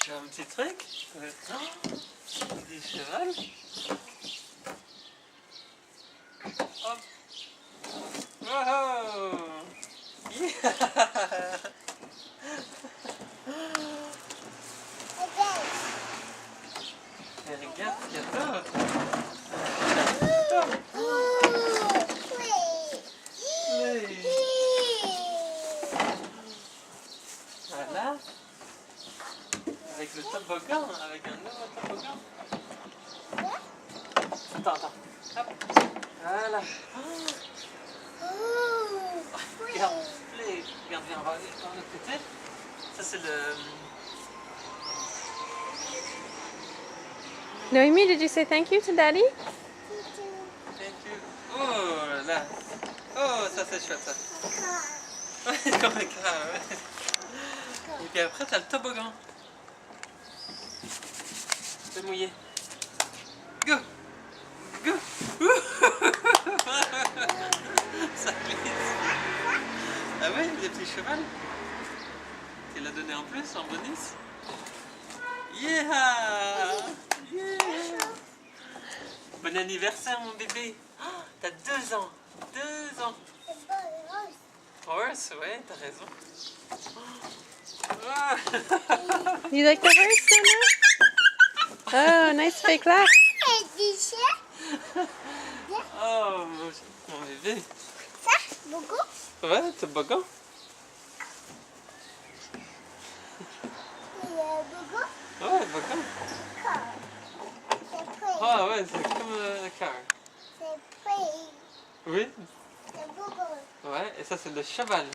Tu veux un petit truc? Des cheval. Hop. Wow. Yeah. Et regarde ce qu'il y a d'autre. Voilà. Avec le toboggan, avec un nouveau toboggan. Attends. Hop. Voilà. Regarde, regarde, viens, on va aller par l'autre côté. Ça c'est le... Noémie, did you say thank you to Daddy? Thank you. Oh là. Oh, ça c'est chouette ça. Ouais, comme un car, ouais. Et puis après t'as le toboggan. C'est mouillé. Go. Go. Ça glisse. Ah ouais, des petits chevals. Tu l'as donné en plus, en bonus. Yeah. Yeah. Bon anniversaire mon bébé. Oh, t'as 2 ans. 2 ans. Horse, ouais, t'as raison. You like the horse, Sona? Oh, nice fake laugh. Oh, mon bébé. Ça, beaucoup? Ouais, toboggan. Ouais, toboggan. Ah ouais, c'est comme un car. C'est près. Oui. C'est beaucoup. Ouais, et ça c'est le cheval.